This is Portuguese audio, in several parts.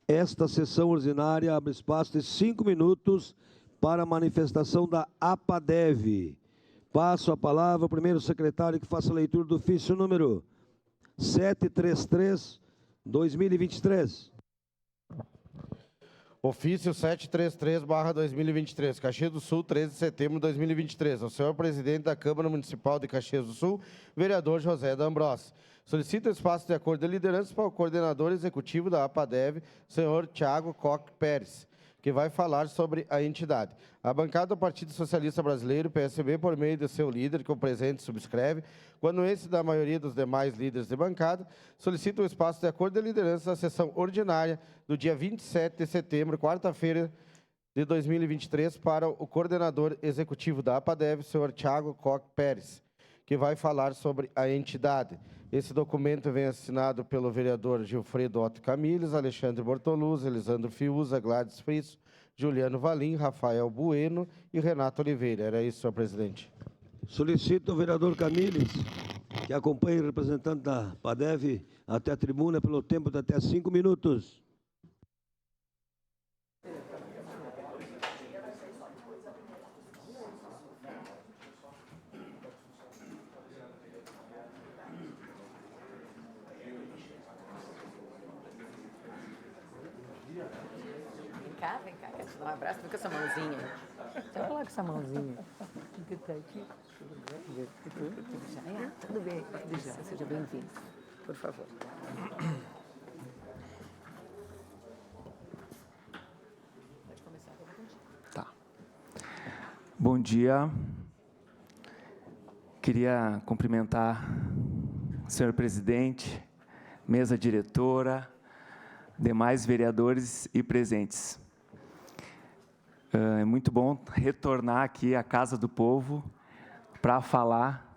Esta sessão ordinária abre espaço de 5 minutos para a manifestação da APADEV. Passo a palavra ao primeiro secretário que faça a leitura do ofício número 733/2023. Ofício 733/2023, Caxias do Sul, 13 de setembro de 2023. Ao senhor presidente da Câmara Municipal de Caxias do Sul, vereador José D'Ambrossi. Solicita espaço de acordo de liderança para o coordenador executivo da APADEV, senhor Thiago Koch Pérez, que vai falar sobre a entidade. A bancada do Partido Socialista Brasileiro, PSB, por meio de seu líder, que o presente subscreve, quando esse da maioria dos demais líderes de bancada, solicita o espaço de acordo de liderança da sessão ordinária do dia 27 de setembro, quarta-feira de 2023, para o coordenador executivo da APADEV, senhor Thiago Koch Pérez, que vai falar sobre a entidade. Esse documento vem assinado pelo vereador Gilfredo Otto Camilles, Alexandre Bortoluz, Elisandro Fiuza, Gladys Frisso, Juliano Valim, Rafael Bueno e Renato Oliveira. Era isso, senhor presidente. Solicito o vereador Camilles que acompanhe o representante da APADEV até a tribuna pelo tempo de até 5 minutos. Vem cá, quero te dar um abraço. Fica com essa mãozinha. Deixa eu falar com essa mãozinha. Que tá aqui. Tudo já? Tudo bem. Tudo já. Seja bem-vindo. Por favor. Pode começar. Tá. Bom dia. Queria cumprimentar o senhor presidente, mesa diretora, demais vereadores e presentes. É muito bom retornar aqui à Casa do Povo para falar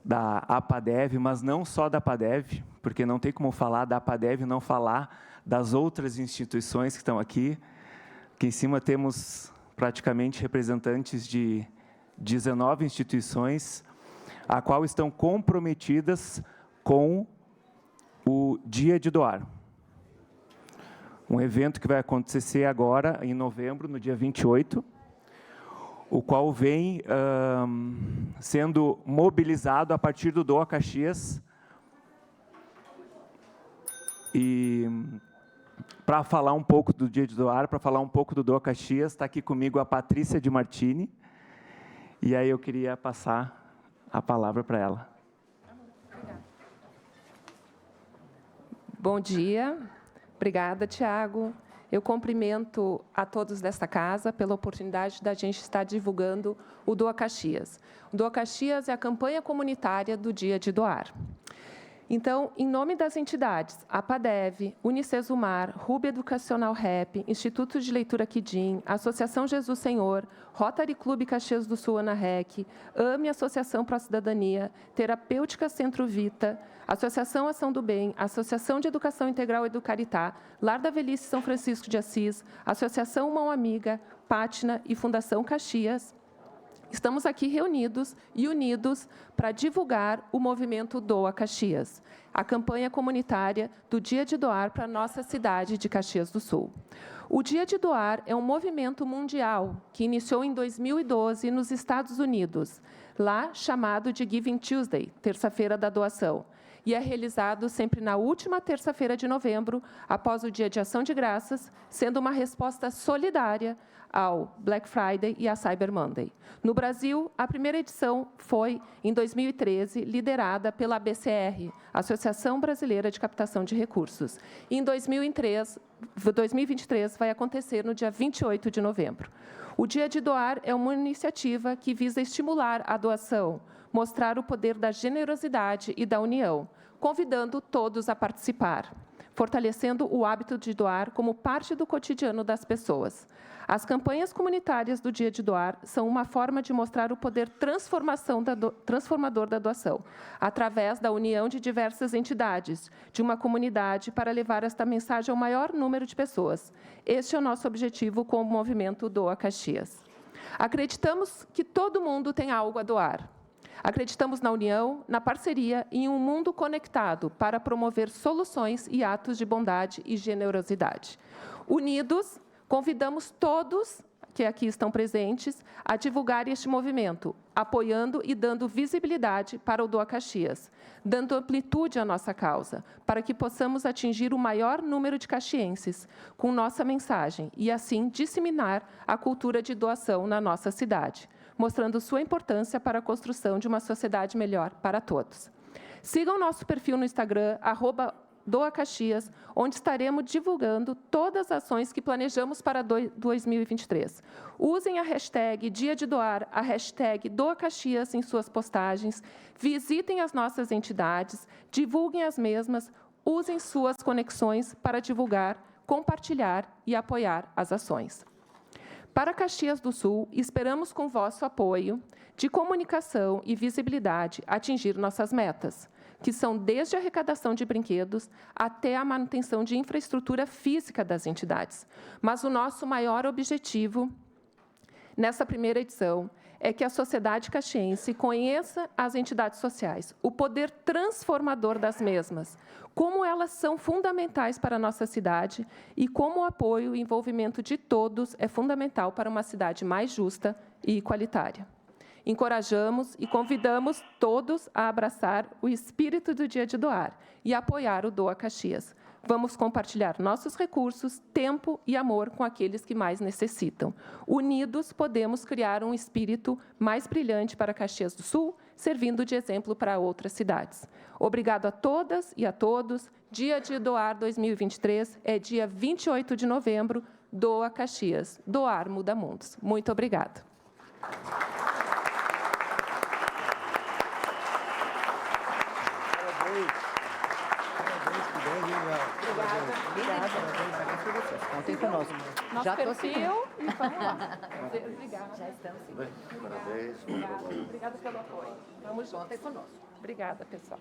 da APADEV, mas não só da APADEV, porque não tem como falar da APADEV e não falar das outras instituições que estão aqui. Aqui em cima temos praticamente representantes de 19 instituições, a qual estão comprometidas com o Dia de Doar. Um evento que vai acontecer agora, em novembro, no dia 28, o qual vem sendo mobilizado a partir do Doa Caxias. E para falar um pouco do Dia de Doar, para falar um pouco do Doa Caxias, está aqui comigo a Patrícia de Martini. E aí eu queria passar a palavra para ela. Bom dia. Obrigada, Tiago. Eu cumprimento a todos desta casa pela oportunidade da gente estar divulgando o Doa Caxias. O Doa Caxias é a campanha comunitária do Dia de Doar. Então, em nome das entidades APADEV, Unicesumar, Ruby Educacional Rep, Instituto de Leitura Quidim, Associação Jesus Senhor, Rotary Clube Caxias do Sul ANAREC, AME Associação Pró Cidadania, Terapêutica Centro Vita, Associação Ação do Bem, Associação de Educação Integral Educaritá, Lar da Velhice São Francisco de Assis, Associação Mão Amiga, Pátina e Fundação Caxias, estamos aqui reunidos e unidos para divulgar o movimento Doa Caxias, a campanha comunitária do Dia de Doar para a nossa cidade de Caxias do Sul. O Dia de Doar é um movimento mundial que iniciou em 2012 nos Estados Unidos, lá chamado de Giving Tuesday, terça-feira da doação, e é realizado sempre na última terça-feira de novembro, após o Dia de Ação de Graças, sendo uma resposta solidária ao Black Friday e à Cyber Monday. No Brasil, a primeira edição foi em 2013, liderada pela ABCR, Associação Brasileira de Captação de Recursos. E em 2023 vai acontecer no dia 28 de novembro. O Dia de Doar é uma iniciativa que visa estimular a doação, mostrar o poder da generosidade e da união, convidando todos a participar, fortalecendo o hábito de doar como parte do cotidiano das pessoas. As campanhas comunitárias do Dia de Doar são uma forma de mostrar o poder transformador da doação, através da união de diversas entidades, de uma comunidade, para levar esta mensagem ao maior número de pessoas. Este é o nosso objetivo com o movimento Doa Caxias. Acreditamos que todo mundo tem algo a doar. Acreditamos na união, na parceria e em um mundo conectado para promover soluções e atos de bondade e generosidade. Unidos, convidamos todos que aqui estão presentes a divulgar este movimento, apoiando e dando visibilidade para o Doa Caxias, dando amplitude à nossa causa, para que possamos atingir o maior número de caxienses com nossa mensagem e, assim, disseminar a cultura de doação na nossa cidade, mostrando sua importância para a construção de uma sociedade melhor para todos. Sigam nosso perfil no Instagram, @Doa Caxias, onde estaremos divulgando todas as ações que planejamos para 2023. Usem a hashtag Dia de Doar, a hashtag Doa Caxias em suas postagens, visitem as nossas entidades, divulguem as mesmas, usem suas conexões para divulgar, compartilhar e apoiar as ações. Para Caxias do Sul, esperamos com vosso apoio de comunicação e visibilidade atingir nossas metas, que são desde a arrecadação de brinquedos até a manutenção de infraestrutura física das entidades. Mas o nosso maior objetivo, nessa primeira edição, é que a sociedade caxiense conheça as entidades sociais, o poder transformador das mesmas, como elas são fundamentais para a nossa cidade e como o apoio e envolvimento de todos é fundamental para uma cidade mais justa e igualitária. Encorajamos e convidamos todos a abraçar o espírito do Dia de Doar e apoiar o Doa Caxias. Vamos compartilhar nossos recursos, tempo e amor com aqueles que mais necessitam. Unidos, podemos criar um espírito mais brilhante para Caxias do Sul, servindo de exemplo para outras cidades. Obrigado a todas e a todos. Dia de Doar 2023 é dia 28 de novembro. Doa Caxias. Doar muda mundos. Muito obrigada. Contem conosco. Nosso Já tô perfil seguindo. e vamos lá. Obrigada. Já estamos seguindo. Parabéns. Obrigada pelo apoio. Vamos juntos. Contem conosco. Obrigada, pessoal.